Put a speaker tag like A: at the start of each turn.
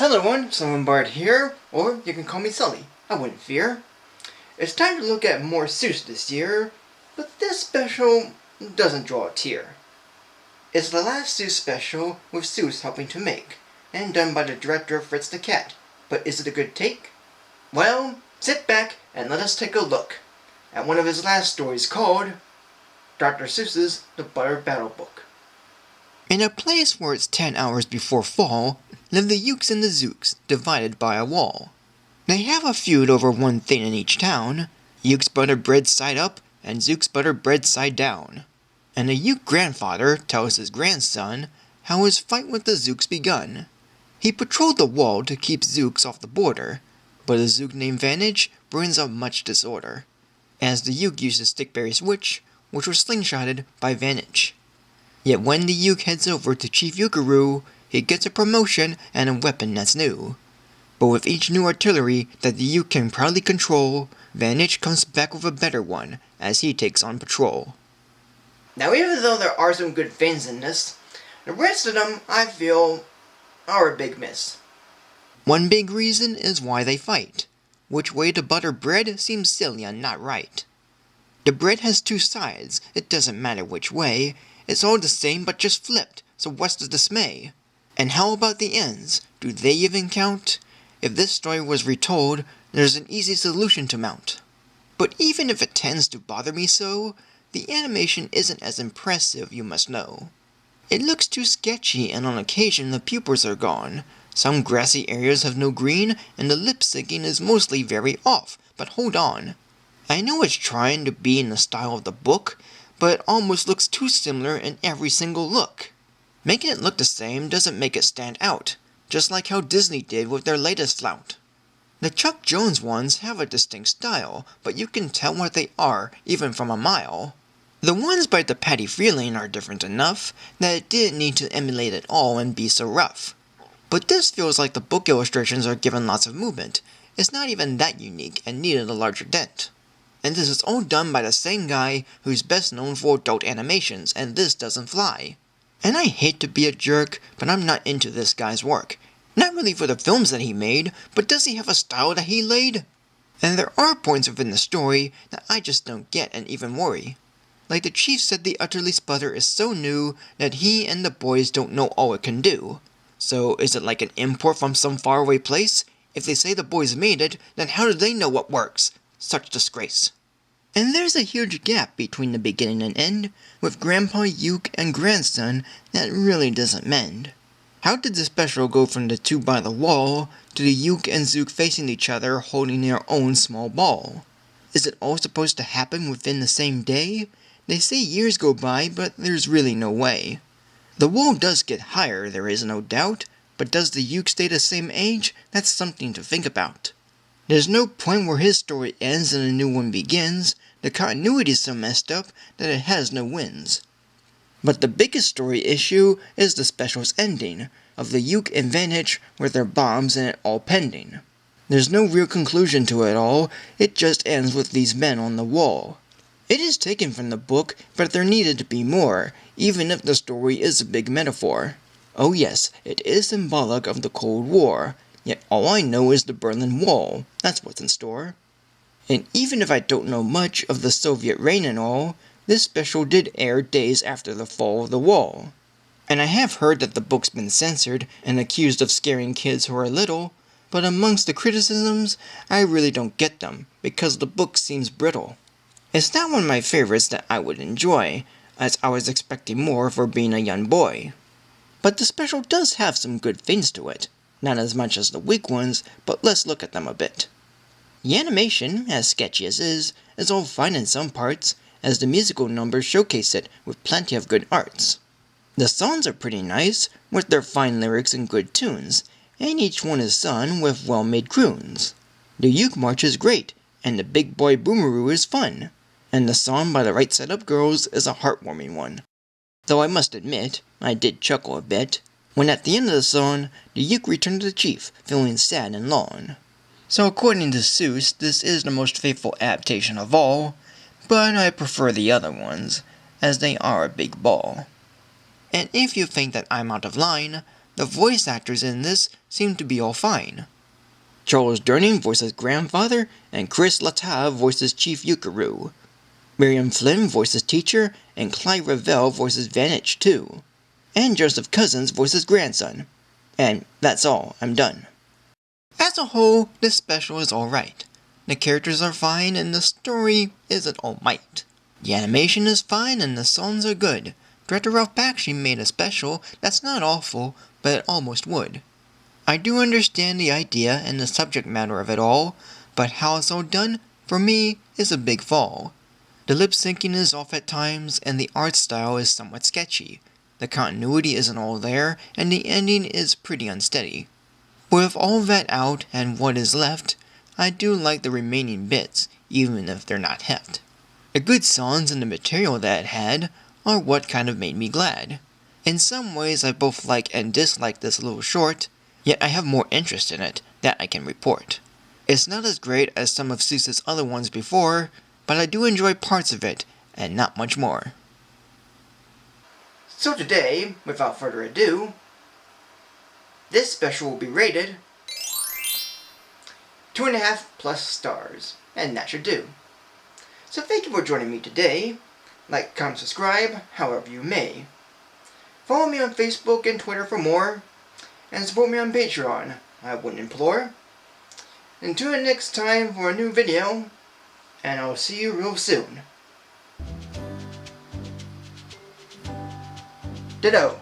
A: Hello everyone, Bard here, or you can call me Sully, I wouldn't fear. It's time to look at more Seuss this year, but this special doesn't draw a tear. It's the last Seuss special with Seuss helping to make, and done by the director Fritz the Cat, but is it a good take? Well, sit back and let us take a look at one of his last stories called Dr. Seuss's The Butter Battle Book. In a place where it's 10 hours before fall, live the Ukes and the Zooks, divided by a wall. They have a feud over one thing in each town. Ukes butter bread side up, and Zooks butter bread side down. And a Uke grandfather tells his grandson how his fight with the Zooks begun. He patrolled the wall to keep Zooks off the border, but a Zook named Vanish brings up much disorder, as the Uke uses Stickberry's witch, which was slingshotted by Vanish. Yet when the Uke heads over to Chief Ukaroo, he gets a promotion and a weapon that's new. But with each new artillery that the Uke can proudly control, Vanish comes back with a better one as he takes on patrol. Now even though there are some good things in this, the rest of them, I feel, are a big miss. One big reason is why they fight. Which way to butter bread seems silly and not right. The bread has two sides, it doesn't matter which way. It's all the same but just flipped, so what's the dismay? And how about the ends? Do they even count? If this story was retold, there's an easy solution to mount. But even if it tends to bother me so, the animation isn't as impressive, you must know. It looks too sketchy, and on occasion the pupils are gone. Some grassy areas have no green, and the lip syncing is mostly very off, but hold on. I know it's trying to be in the style of the book, but it almost looks too similar in every single look. Making it look the same doesn't make it stand out, just like how Disney did with their latest flout. The Chuck Jones ones have a distinct style, but you can tell what they are, even from a mile. The ones by the Patty Freeling are different enough that it didn't need to emulate it all and be so rough. But this feels like the book illustrations are given lots of movement. It's not even that unique and needed a larger dent. And this is all done by the same guy who's best known for adult animations, and this doesn't fly. And I hate to be a jerk, but I'm not into this guy's work. Not really for the films that he made, but does he have a style that he laid? And there are points within the story that I just don't get and even worry. Like the chief said the utterly sputter is so new that he and the boys don't know all it can do. So is it like an import from some faraway place? If they say the boys made it, then how do they know what works? Such disgrace. And there's a huge gap between the beginning and end, with Grandpa Uke and grandson that really doesn't mend. How did the special go from the two by the wall to the Uke and Zook facing each other holding their own small ball? Is it all supposed to happen within the same day? They say years go by, but there's really no way. The wall does get higher, there is no doubt, but does the Uke stay the same age? That's something to think about. There's no point where his story ends and a new one begins. The continuity's so messed up that it has no wins. But the biggest story issue is the special's ending, of the Uke and Vanish with their bombs and it all pending. There's no real conclusion to it all, it just ends with these men on the wall. It is taken from the book, but there needed to be more, even if the story is a big metaphor. Oh yes, it is symbolic of the Cold War. Yet all I know is the Berlin Wall, that's what's in store. And even if I don't know much of the Soviet reign and all, this special did air days after the fall of the wall. And I have heard that the book's been censored and accused of scaring kids who are little, but amongst the criticisms, I really don't get them, because the book seems brittle. It's not one of my favorites that I would enjoy, as I was expecting more for being a young boy. But the special does have some good things to it. Not as much as the weak ones, but let's look at them a bit. The animation, as sketchy as is all fine in some parts, as the musical numbers showcase it with plenty of good arts. The songs are pretty nice, with their fine lyrics and good tunes, and each one is sung with well-made croons. The Uke March is great, and the Big Boy Boomeroo is fun, and the song by the Right Side Up Girls is a heartwarming one. Though I must admit, I did chuckle a bit, when at the end of the song, the Uke returned to the chief, feeling sad and lone. So according to Seuss, this is the most faithful adaptation of all, but I prefer the other ones, as they are a big ball. And if you think that I'm out of line, The voice actors in this seem to be all fine. Charles Durning voices Grandfather, and Chris Latta voices Chief Yukaru. Miriam Flynn voices Teacher, and Clyde Revell voices Vanich too. And Joseph Cousins voices Grandson. And that's all, I'm done. As a whole, this special is alright. The characters are fine and the story isn't all might. The animation is fine and the songs are good. Director Ralph Bakshi made a special that's not awful, but it almost would. I do understand the idea and the subject matter of it all, but how it's all done, for me, is a big fall. The lip syncing is off at times, and the art style is somewhat sketchy. The continuity isn't all there, and the ending is pretty unsteady. With all that out and what is left, I do like the remaining bits, even if they're not heft. The good songs and the material that it had are what kind of made me glad. In some ways I both like and dislike this little short, yet I have more interest in it that I can report. It's not as great as some of Seuss's other ones before, but I do enjoy parts of it, and not much more. So today, without further ado, this special will be rated 2.5+ stars, and that should do. So thank you for joining me today. Like, comment, subscribe, however you may. Follow me on Facebook and Twitter for more, and support me on Patreon, I wouldn't implore. Until next time for a new video, and I'll see you real soon. Ditto.